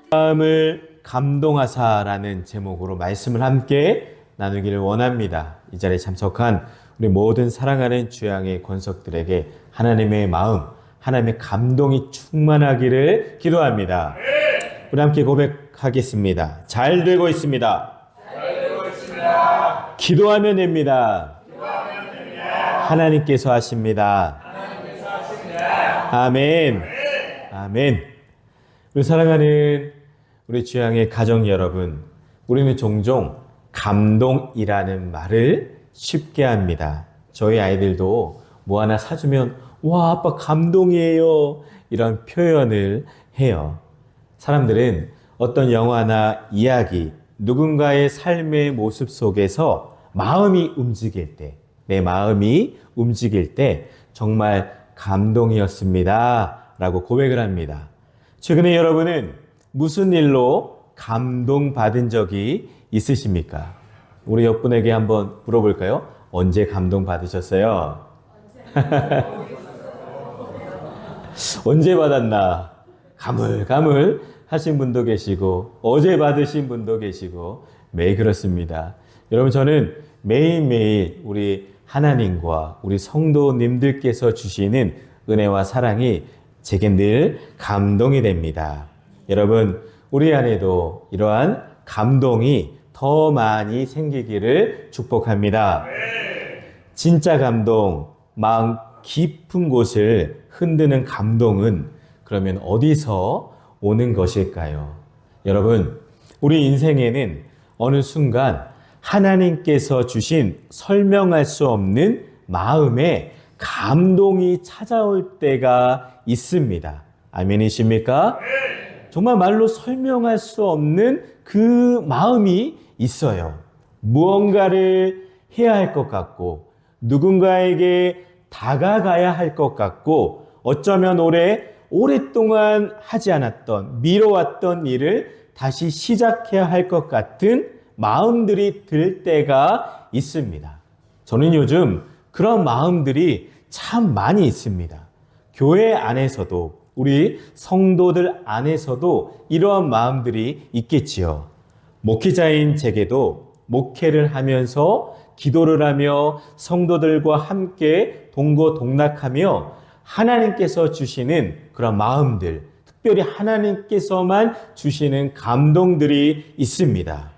마음을 감동하사라는 제목으로 말씀을 함께 나누기를 원합니다. 이 자리에 참석한 우리 모든 사랑하는 주양의 권속들에게 하나님의 마음, 하나님의 감동이 충만하기를 기도합니다. 우리 함께 고백하겠습니다. 잘 되고 있습니다. 기도하면 됩니다. 하나님께서 하십니다. 아멘. 아멘. 우리 사랑하는 우리 주양의 가정 여러분, 우리는 종종 감동이라는 말을 쉽게 합니다. 저희 아이들도 뭐 하나 사주면 와, 아빠 감동이에요, 이런 표현을 해요. 사람들은 어떤 영화나 이야기, 누군가의 삶의 모습 속에서 마음이 움직일 때, 내 마음이 움직일 때 정말 감동이었습니다 라고 고백을 합니다. 최근에 여러분은 무슨 일로 감동받은 적이 있으십니까? 우리 옆분에게 한번 물어볼까요? 언제 감동받으셨어요? 언제 받았나? 가물가물 하신 분도 계시고 어제 받으신 분도 계시고 매일 그렇습니다. 여러분, 저는 매일매일 우리 하나님과 우리 성도님들께서 주시는 은혜와 사랑이 제게 늘 감동이 됩니다. 여러분, 우리 안에도 이러한 감동이 더 많이 생기기를 축복합니다. 진짜 감동, 마음 깊은 곳을 흔드는 감동은 그러면 어디서 오는 것일까요? 여러분, 우리 인생에는 어느 순간 하나님께서 주신 설명할 수 없는 마음의 감동이 찾아올 때가 있습니다. 아멘이십니까? 정말 말로 설명할 수 없는 그 마음이 있어요. 무언가를 해야 할 것 같고, 누군가에게 다가가야 할 것 같고, 어쩌면 오랫동안 하지 않았던, 미뤄왔던 일을 다시 시작해야 할 것 같은 마음들이 들 때가 있습니다. 저는 요즘 그런 마음들이 참 많이 있습니다. 교회 안에서도, 우리 성도들 안에서도 이러한 마음들이 있겠지요. 목회자인 제게도 목회를 하면서 기도를 하며 성도들과 함께 동고동락하며 하나님께서 주시는 그런 마음들, 특별히 하나님께서만 주시는 감동들이 있습니다.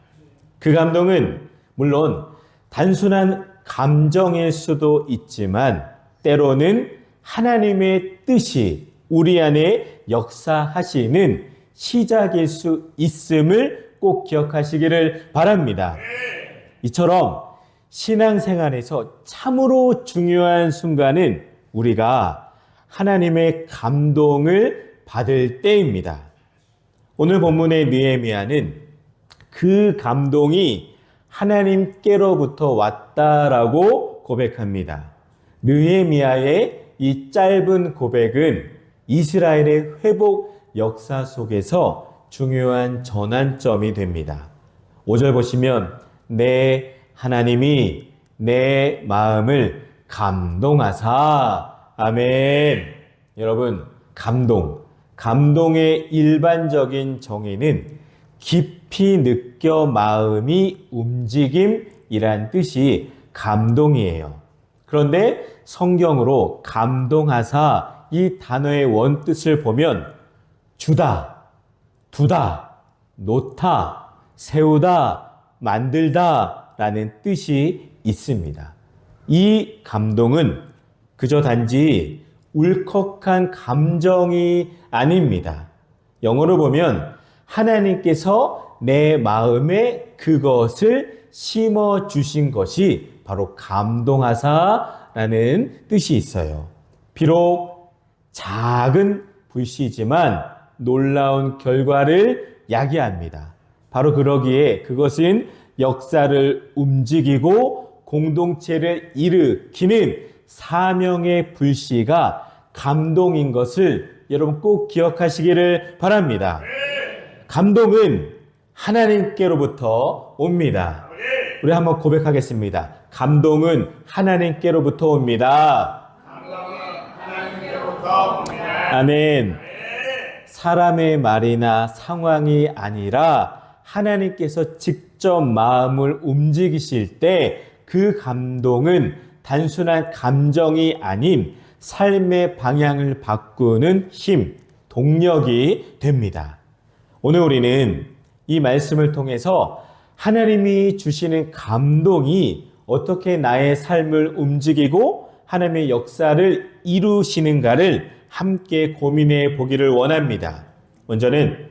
그 감동은 물론 단순한 감정일 수도 있지만 때로는 하나님의 뜻이 우리 안에 역사하시는 시작일 수 있음을 꼭 기억하시기를 바랍니다. 이처럼 신앙생활에서 참으로 중요한 순간은 우리가 하나님의 감동을 받을 때입니다. 오늘 본문의 느헤미야는 그 감동이 하나님께로부터 왔다라고 고백합니다. 느헤미야의 이 짧은 고백은 이스라엘의 회복 역사 속에서 중요한 전환점이 됩니다. 5절 보시면 내 하나님이 내 마음을 감동하사. 아멘. 여러분, 감동의 일반적인 정의는 깊이 느껴 마음이 움직임이란 뜻이 감동이에요. 그런데 성경으로 감동하사 이 단어의 원뜻을 보면 주다, 두다, 놓다, 세우다, 만들다 라는 뜻이 있습니다. 이 감동은 그저 단지 울컥한 감정이 아닙니다. 영어로 보면 하나님께서 내 마음에 그것을 심어주신 것이 바로 감동하사라는 뜻이 있어요. 비록 작은 불씨지만 놀라운 결과를 야기합니다. 바로 그러기에 그것은 역사를 움직이고 공동체를 일으키는 사명의 불씨가 감동인 것을 여러분 꼭 기억하시기를 바랍니다. 감동은 하나님께로부터 옵니다. 우리 한번 고백하겠습니다. 감동은 하나님께로부터 옵니다. 아멘. 사람의 말이나 상황이 아니라 하나님께서 직접 마음을 움직이실 때 그 감동은 단순한 감정이 아닌 삶의 방향을 바꾸는 힘, 동력이 됩니다. 오늘 우리는 이 말씀을 통해서 하나님이 주시는 감동이 어떻게 나의 삶을 움직이고 하나님의 역사를 이루시는가를 함께 고민해 보기를 원합니다. 먼저는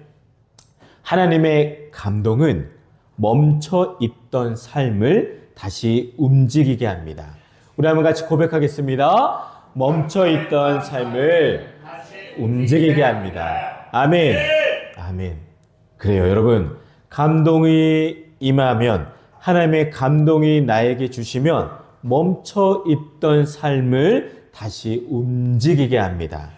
하나님의 감동은 멈춰 있던 삶을 다시 움직이게 합니다. 우리 한번 같이 고백하겠습니다. 멈춰 있던 삶을 움직이게 합니다. 아멘. 아멘. 그래요, 여러분. 감동이 임하면, 하나님의 감동이 나에게 주시면 멈춰 있던 삶을 다시 움직이게 합니다.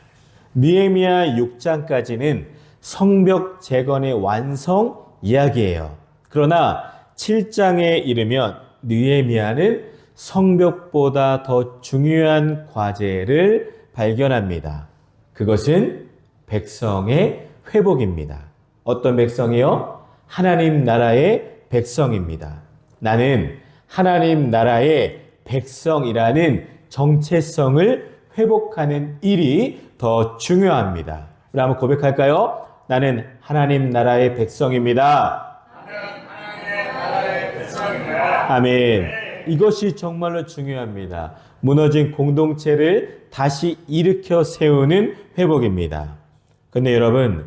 느헤미야 6장까지는 성벽 재건의 완성 이야기예요. 그러나 7장에 이르면 느헤미야는 성벽보다 더 중요한 과제를 발견합니다. 그것은 백성의 회복입니다. 어떤 백성이요? 하나님 나라의 백성입니다. 나는 하나님 나라의 백성이라는 정체성을 회복하는 일이 더 중요합니다. 우리 한번 고백할까요? 나는 하나님 나라의 백성입니다. 아멘. 이것이 정말로 중요합니다. 무너진 공동체를 다시 일으켜 세우는 회복입니다. 그런데 여러분,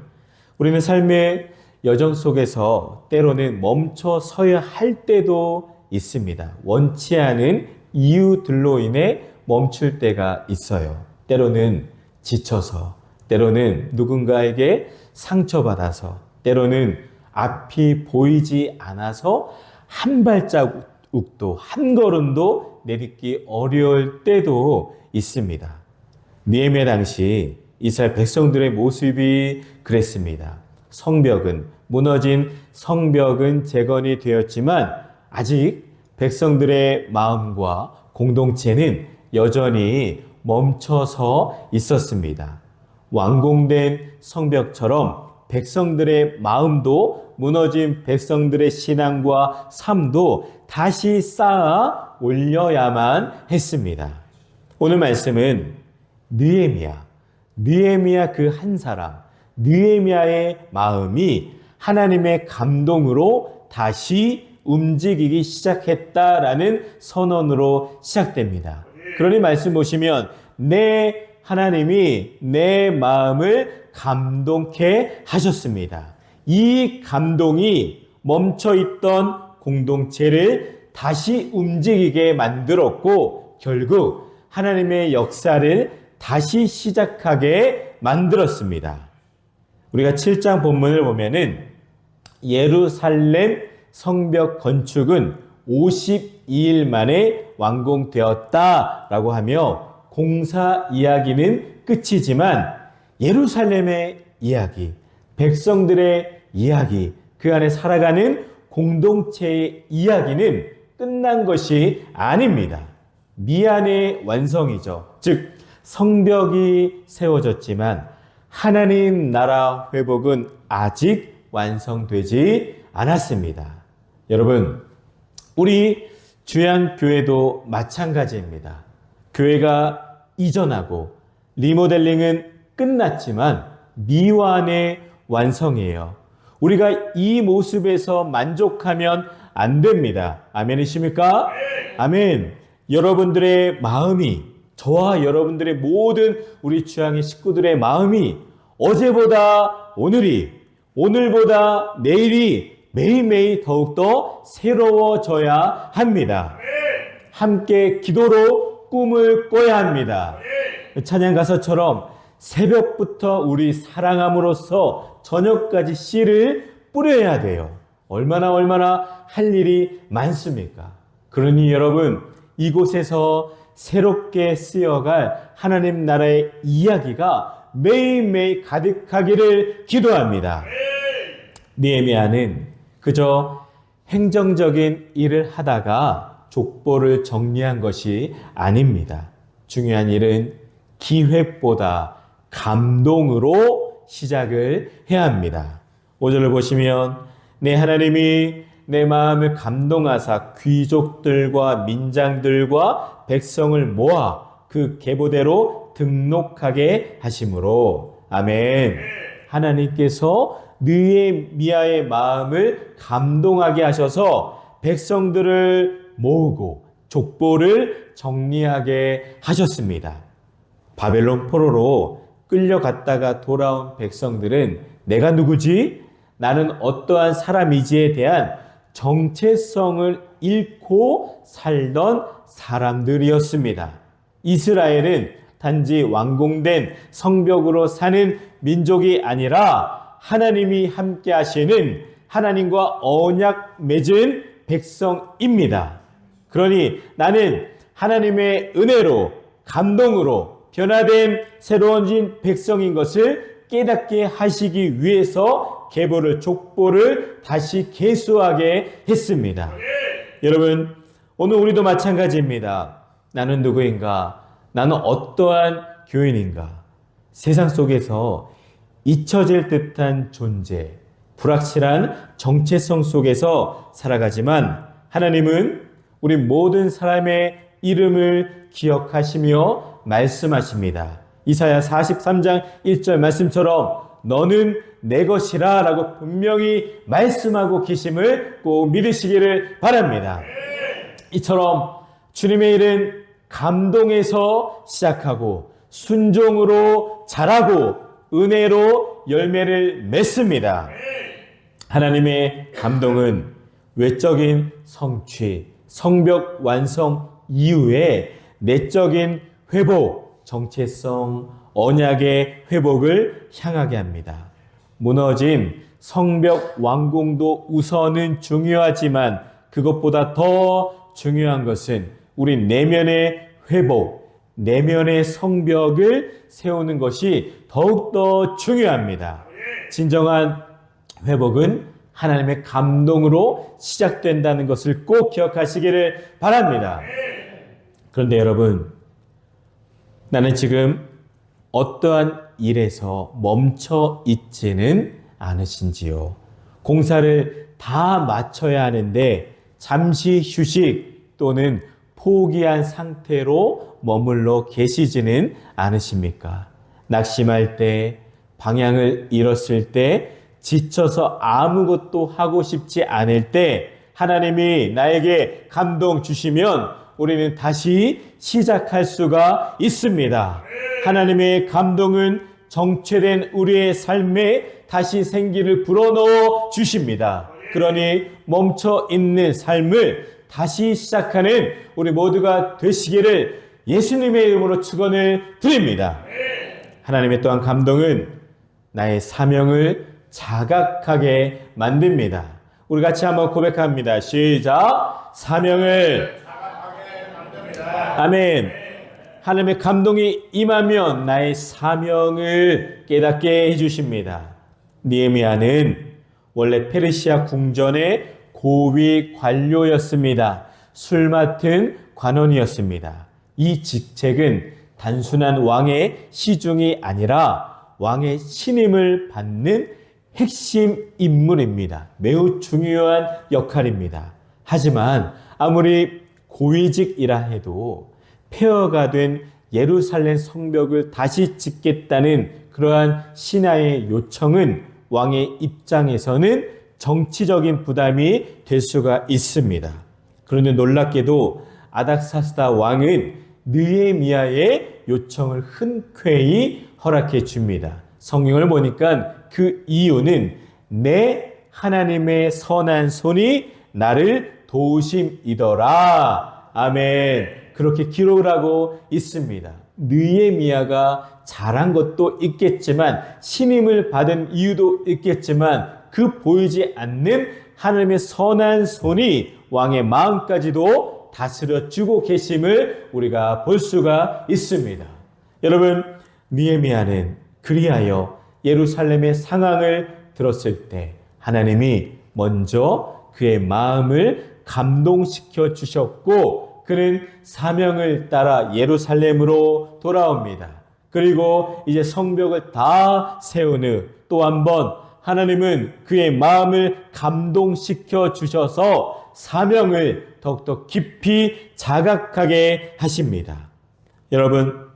우리는 삶의 여정 속에서 때로는 멈춰 서야 할 때도 있습니다. 원치 않은 이유들로 인해 멈출 때가 있어요. 때로는 지쳐서, 때로는 누군가에게 상처받아서, 때로는 앞이 보이지 않아서 한 발자국도, 한 걸음도 내딛기 어려울 때도 있습니다. 느헤미야 당시 이스라엘 백성들의 모습이 그랬습니다. 무너진 성벽은 재건이 되었지만 아직 백성들의 마음과 공동체는 여전히 멈춰서 있었습니다. 완공된 성벽처럼 백성들의 마음도 무너진 백성들의 신앙과 삶도 다시 쌓아 올려야만 했습니다. 오늘 말씀은 느헤미야 그 한 사람, 느헤미야의 마음이 하나님의 감동으로 다시 움직이기 시작했다라는 선언으로 시작됩니다. 그러니 말씀 보시면 내 하나님이 내 마음을 감동케 하셨습니다. 이 감동이 멈춰있던 공동체를 다시 움직이게 만들었고 결국 하나님의 역사를 다시 시작하게 만들었습니다. 우리가 7장 본문을 보면은 예루살렘 성벽 건축은 52일 만에 완공되었다라고 하며 공사 이야기는 끝이지만 예루살렘의 이야기, 백성들의 이야기, 그 안에 살아가는 공동체의 이야기는 끝난 것이 아닙니다. 미안의 완성이죠. 즉 성벽이 세워졌지만 하나님 나라 회복은 아직 완성되지 않았습니다. 여러분, 우리 주양교회도 마찬가지입니다. 교회가 이전하고 리모델링은 끝났지만 미완의 완성이에요. 우리가 이 모습에서 만족하면 안 됩니다. 아멘이십니까? 아멘. 여러분들의 마음이, 저와 여러분들의 모든 우리 주양의 식구들의 마음이 어제보다 오늘보다 내일이 매일매일 더욱더 새로워져야 합니다. 함께 기도로 꿈을 꿔야 합니다. 찬양 가사처럼 새벽부터 우리 사랑함으로써 저녁까지 씨를 뿌려야 돼요. 얼마나 할 일이 많습니까? 그러니 여러분, 이곳에서 새롭게 쓰여갈 하나님 나라의 이야기가 매일매일 가득하기를 기도합니다. 느헤미야는 그저 행정적인 일을 하다가 족보를 정리한 것이 아닙니다. 중요한 일은 기획보다 감동으로 시작을 해야 합니다. 5절을 보시면 내 하나님이 내 마음을 감동하사 귀족들과 민장들과 백성을 모아 그 계보대로 등록하게 하심으로. 아멘. 하나님께서 느헤미야의 마음을 감동하게 하셔서 백성들을 모으고 족보를 정리하게 하셨습니다. 바벨론 포로로 끌려갔다가 돌아온 백성들은 내가 누구지? 나는 어떠한 사람이지에 대한 정체성을 잃고 살던 사람들이었습니다. 이스라엘은 단지 완공된 성벽으로 사는 민족이 아니라 하나님이 함께 하시는 하나님과 언약 맺은 백성입니다. 그러니 나는 하나님의 은혜로 감동으로 변화된 새로워진 백성인 것을 깨닫게 하시기 위해서 계보를 족보를 다시 계수하게 했습니다. 여러분, 오늘 우리도 마찬가지입니다. 나는 누구인가? 나는 어떠한 교인인가? 세상 속에서 잊혀질 듯한 존재, 불확실한 정체성 속에서 살아가지만 하나님은 우리 모든 사람의 이름을 기억하시며 말씀하십니다. 이사야 43장 1절 말씀처럼 너는 내 것이라 라고 분명히 말씀하고 계심을 꼭 믿으시기를 바랍니다. 이처럼 주님의 일은 감동에서 시작하고 순종으로 자라고 은혜로 열매를 맺습니다. 하나님의 감동은 외적인 성취, 성벽 완성 이후에 내적인 회복, 정체성, 언약의 회복을 향하게 합니다. 무너진 성벽 완공도 우선은 중요하지만 그것보다 더 중요한 것은 우리 내면의 회복, 내면의 성벽을 세우는 것이 더욱더 중요합니다. 진정한 회복은 하나님의 감동으로 시작된다는 것을 꼭 기억하시기를 바랍니다. 그런데 여러분, 나는 지금 어떠한 일에서 멈춰 있지는 않으신지요? 공사를 다 마쳐야 하는데 잠시 휴식 또는 포기한 상태로 머물러 계시지는 않으십니까? 낙심할 때, 방향을 잃었을 때, 지쳐서 아무것도 하고 싶지 않을 때 하나님이 나에게 감동 주시면 우리는 다시 시작할 수가 있습니다. 하나님의 감동은 정체된 우리의 삶에 다시 생기를 불어넣어 주십니다. 그러니 멈춰 있는 삶을 다시 시작하는 우리 모두가 되시기를 예수님의 이름으로 축원을 드립니다. 하나님의 또한 감동은 나의 사명을 자각하게 만듭니다. 우리 같이 한번 고백합니다. 시작. 사명을 자각하게 만듭니다. 아멘. 하나님의 감동이 임하면 나의 사명을 깨닫게 해주십니다. 느헤미야는 원래 페르시아 궁전의 고위 관료였습니다. 술 맡은 관원이었습니다. 이 직책은 단순한 왕의 시중이 아니라 왕의 신임을 받는 핵심 인물입니다. 매우 중요한 역할입니다. 하지만 아무리 고위직이라 해도 폐허가 된 예루살렘 성벽을 다시 짓겠다는 그러한 신하의 요청은 왕의 입장에서는 정치적인 부담이 될 수가 있습니다. 그런데 놀랍게도 아닥사스다 왕은 느헤미야의 요청을 흔쾌히 허락해 줍니다. 성경을 보니까 그 이유는 내 하나님의 선한 손이 나를 도우심이더라. 아멘. 그렇게 기록을 하고 있습니다. 느헤미야가 잘한 것도 있겠지만 신임을 받은 이유도 있겠지만 그 보이지 않는 하나님의 선한 손이 왕의 마음까지도 다스려주고 계심을 우리가 볼 수가 있습니다. 여러분, 느헤미야는 그리하여 예루살렘의 상황을 들었을 때 하나님이 먼저 그의 마음을 감동시켜 주셨고 그는 사명을 따라 예루살렘으로 돌아옵니다. 그리고 이제 성벽을 다 세운 후 또 한 번 하나님은 그의 마음을 감동시켜 주셔서 사명을 더욱더 깊이 자각하게 하십니다. 여러분,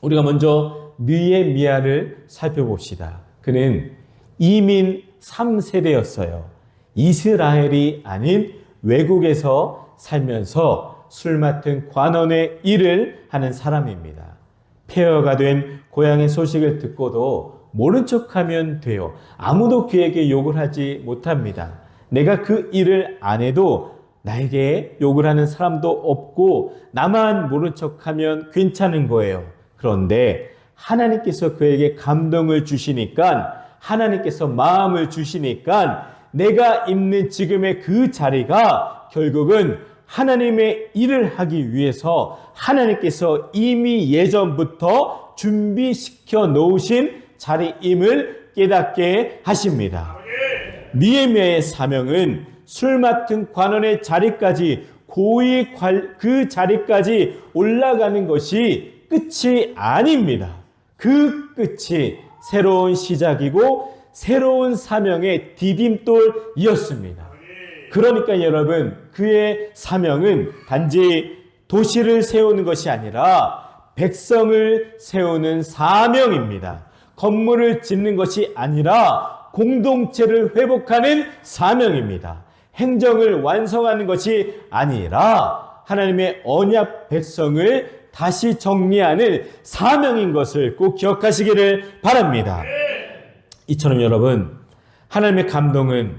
우리가 먼저 느헤미야를 살펴봅시다. 그는 이민 3세대였어요. 이스라엘이 아닌 외국에서 살면서 술 맡은 관원의 일을 하는 사람입니다. 폐허가 된 고향의 소식을 듣고도 모른 척하면 돼요. 아무도 그에게 욕을 하지 못합니다. 내가 그 일을 안 해도 나에게 욕을 하는 사람도 없고 나만 모른 척하면 괜찮은 거예요. 그런데 하나님께서 그에게 감동을 주시니까, 하나님께서 마음을 주시니까 내가 있는 지금의 그 자리가 결국은 하나님의 일을 하기 위해서 하나님께서 이미 예전부터 준비시켜 놓으신 자리임을 깨닫게 하십니다. 느헤미야의 사명은 술 맡은 관원의 자리까지, 고위 그 자리까지 올라가는 것이 끝이 아닙니다. 그 끝이 새로운 시작이고 새로운 사명의 디딤돌이었습니다. 그러니까 여러분, 그의 사명은 단지 도시를 세우는 것이 아니라 백성을 세우는 사명입니다. 건물을 짓는 것이 아니라 공동체를 회복하는 사명입니다. 행정을 완성하는 것이 아니라 하나님의 언약 백성을 다시 정리하는 사명인 것을 꼭 기억하시기를 바랍니다. 이처럼 여러분, 하나님의 감동은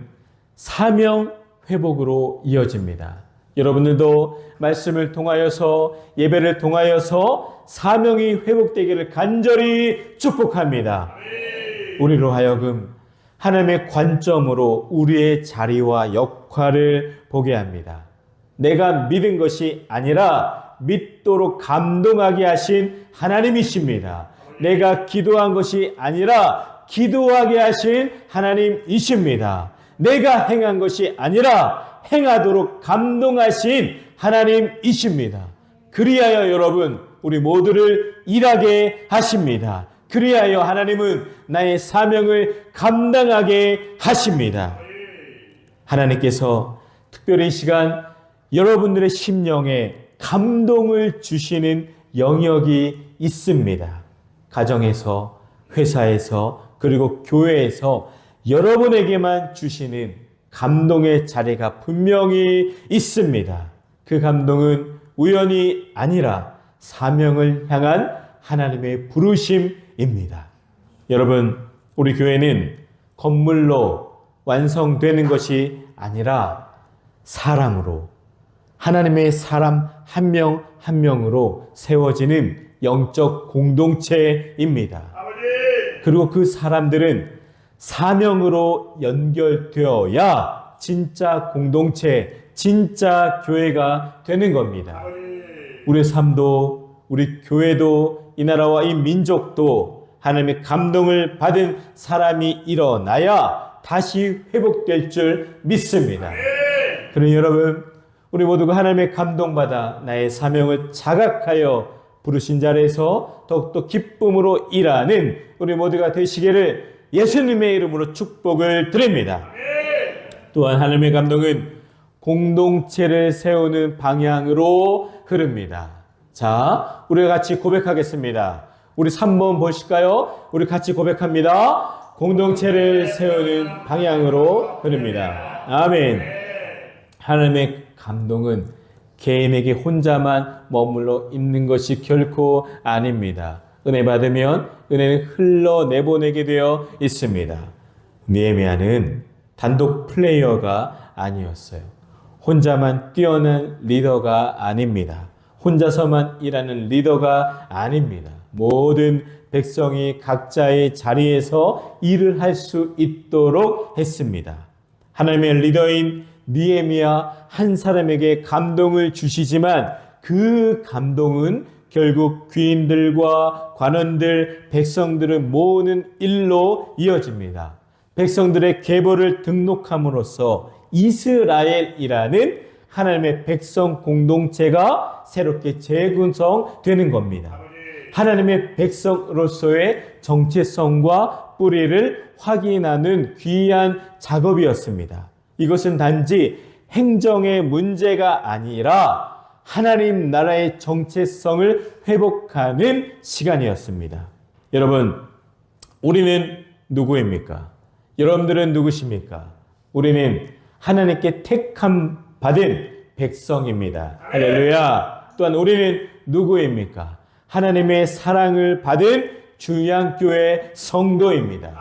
사명 회복으로 이어집니다. 여러분들도 말씀을 통하여서, 예배를 통하여서 사명이 회복되기를 간절히 축복합니다. 우리로 하여금 하나님의 관점으로 우리의 자리와 역할을 보게 합니다. 내가 믿은 것이 아니라 믿도록 감동하게 하신 하나님이십니다. 내가 기도한 것이 아니라 기도하게 하신 하나님이십니다. 내가 행한 것이 아니라 행하도록 감동하신 하나님이십니다. 그리하여 여러분, 우리 모두를 일하게 하십니다. 그리하여 하나님은 나의 사명을 감당하게 하십니다. 하나님께서 특별히 이 시간 여러분들의 심령에 감동을 주시는 영역이 있습니다. 가정에서, 회사에서, 그리고 교회에서 여러분에게만 주시는 감동의 자리가 분명히 있습니다. 그 감동은 우연이 아니라 사명을 향한 하나님의 부르심입니다. 여러분, 우리 교회는 건물로 완성되는 것이 아니라 사람으로, 하나님의 사람 한 명 한 명으로 세워지는 영적 공동체입니다. 그리고 그 사람들은 사명으로 연결되어야 진짜 공동체, 진짜 교회가 되는 겁니다. 우리 삶도, 우리 교회도, 이 나라와 이 민족도 하나님의 감동을 받은 사람이 일어나야 다시 회복될 줄 믿습니다. 그러니 여러분, 우리 모두가 하나님의 감동받아 나의 사명을 자각하여 부르신 자리에서 더욱더 기쁨으로 일하는 우리 모두가 되시기를 예수님의 이름으로 축복을 드립니다. 또한 하나님의 감동은 공동체를 세우는 방향으로 흐릅니다. 자, 우리가 같이 고백하겠습니다. 우리 3번 보실까요? 우리 같이 고백합니다. 공동체를 세우는 방향으로 흐릅니다. 아멘. 하나님의 감동은 개인에게 혼자만 머물러 있는 것이 결코 아닙니다. 은혜 받으면 은혜는 흘러내보내게 되어 있습니다. 느헤미야는 단독 플레이어가 아니었어요. 혼자만 뛰어난 리더가 아닙니다. 혼자서만 일하는 리더가 아닙니다. 모든 백성이 각자의 자리에서 일을 할 수 있도록 했습니다. 하나님의 리더인 느헤미야 한 사람에게 감동을 주시지만 그 감동은 결국 귀인들과 관원들, 백성들을 모으는 일로 이어집니다. 백성들의 계보를 등록함으로써 이스라엘이라는 하나님의 백성 공동체가 새롭게 재구성되는 겁니다. 하나님의 백성으로서의 정체성과 뿌리를 확인하는 귀한 작업이었습니다. 이것은 단지 행정의 문제가 아니라 하나님 나라의 정체성을 회복하는 시간이었습니다. 여러분, 우리는 누구입니까? 여러분들은 누구십니까? 우리는 하나님께 택함 받은 백성입니다. 할렐루야. 또한 우리는 누구입니까? 하나님의 사랑을 받은 주양교회 성도입니다.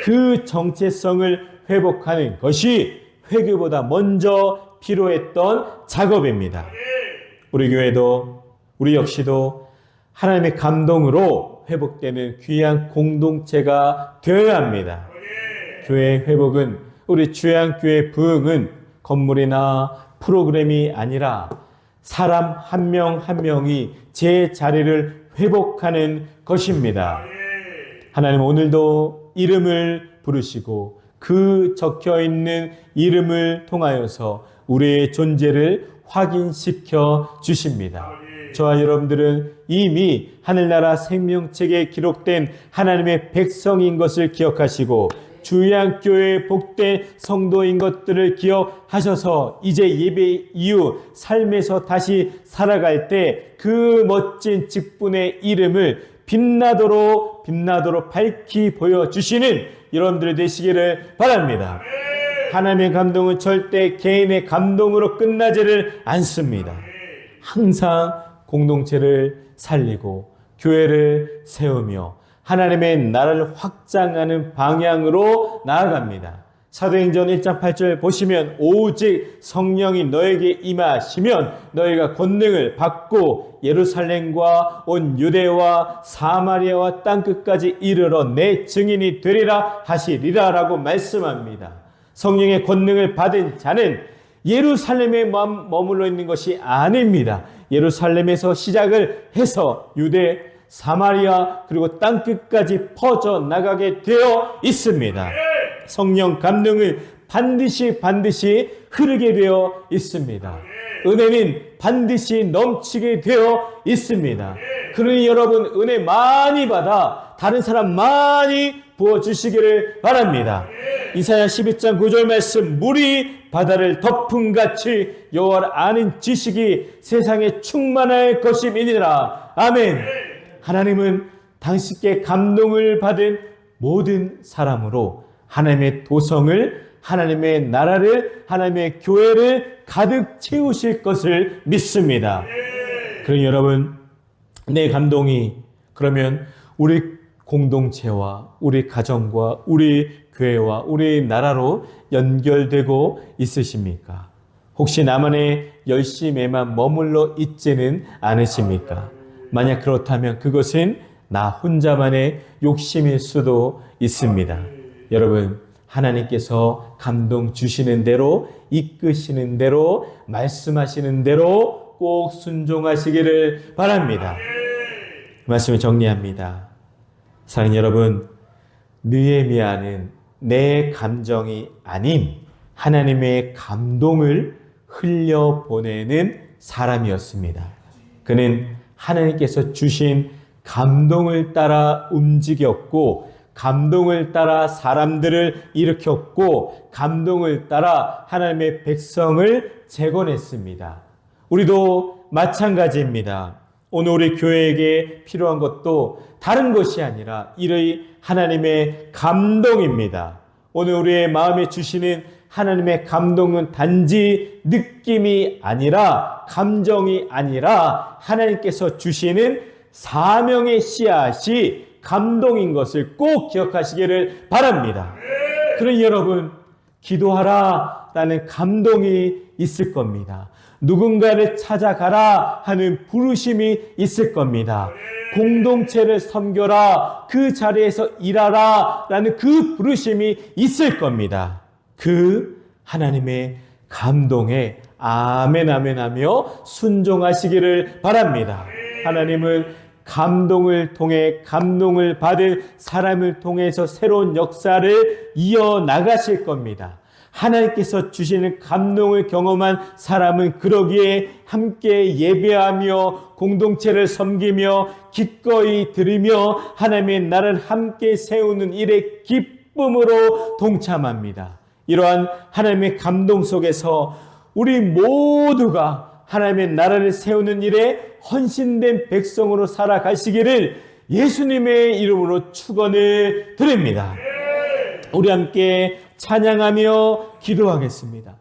그 정체성을 회복하는 것이 회개보다 먼저 필요했던 작업입니다. 우리 교회도, 우리 역시도 하나님의 감동으로 회복되는 귀한 공동체가 되어야 합니다. 교회 회복은, 우리 주양교회 부흥은 건물이나 프로그램이 아니라 사람 한 명 한 명이 제 자리를 회복하는 것입니다. 하나님 오늘도 이름을 부르시고 그 적혀있는 이름을 통하여서 우리의 존재를 확인시켜 주십니다. 저와 여러분들은 이미 하늘나라 생명책에 기록된 하나님의 백성인 것을 기억하시고 주양교회의 복된 성도인 것들을 기억하셔서 이제 예배 이후 삶에서 다시 살아갈 때 그 멋진 직분의 이름을 빛나도록 밝히 보여주시는 여러분들이 되시기를 바랍니다. 하나님의 감동은 절대 개인의 감동으로 끝나지를 않습니다. 항상 공동체를 살리고 교회를 세우며 하나님의 나라를 확장하는 방향으로 나아갑니다. 사도행전 1장 8절 보시면 오직 성령이 너에게 임하시면 너희가 권능을 받고 예루살렘과 온 유대와 사마리아와 땅끝까지 이르러 내 증인이 되리라 하시리라 라고 말씀합니다. 성령의 권능을 받은 자는 예루살렘에 머물러 있는 것이 아닙니다. 예루살렘에서 시작을 해서 유대, 사마리아 그리고 땅끝까지 퍼져나가게 되어 있습니다. 성령 감동을 반드시 흐르게 되어 있습니다. 은혜는 반드시 넘치게 되어 있습니다. 그러니 여러분 은혜 많이 받아 다른 사람 많이 부어주시기를 바랍니다. 이사야 12장 9절 말씀, 물이 바다를 덮음같이 여호와를 아는 지식이 세상에 충만할 것임이니라. 아멘. 하나님은 당신께 감동을 받은 모든 사람으로 하나님의 도성을, 하나님의 나라를, 하나님의 교회를 가득 채우실 것을 믿습니다. 그러니 여러분, 내 감동이 그러면 우리 공동체와 우리 가정과 우리 교회와 우리 나라로 연결되고 있으십니까? 혹시 나만의 열심에만 머물러 있지는 않으십니까? 만약 그렇다면 그것은 나 혼자만의 욕심일 수도 있습니다. 여러분, 하나님께서 감동 주시는 대로, 이끄시는 대로, 말씀하시는 대로 꼭 순종하시기를 바랍니다. 말씀을 정리합니다. 사랑하는 여러분, 느헤미야는 내 감정이 아닌 하나님의 감동을 흘려보내는 사람이었습니다. 그는 하나님께서 주신 감동을 따라 움직였고, 감동을 따라 사람들을 일으켰고, 감동을 따라 하나님의 백성을 재건했습니다. 우리도 마찬가지입니다. 오늘 우리 교회에게 필요한 것도 다른 것이 아니라 이의 하나님의 감동입니다. 오늘 우리의 마음에 주시는 하나님의 감동은 단지 느낌이 아니라, 감정이 아니라 하나님께서 주시는 사명의 씨앗이 감동인 것을 꼭 기억하시기를 바랍니다. 그러니 여러분, 기도하라 라는 감동이 있을 겁니다. 누군가를 찾아가라 하는 부르심이 있을 겁니다. 공동체를 섬겨라, 그 자리에서 일하라 라는 그 부르심이 있을 겁니다. 그 하나님의 감동에 아멘 아멘 하며 순종하시기를 바랍니다. 하나님은 감동을 통해, 감동을 받은 사람을 통해서 새로운 역사를 이어나가실 겁니다. 하나님께서 주시는 감동을 경험한 사람은 그러기에 함께 예배하며 공동체를 섬기며 기꺼이 드리며 하나님의 나라를 함께 세우는 일에 기쁨으로 동참합니다. 이러한 하나님의 감동 속에서 우리 모두가 하나님의 나라를 세우는 일에 헌신된 백성으로 살아가시기를 예수님의 이름으로 축원을 드립니다. 우리 함께 찬양하며 기도하겠습니다.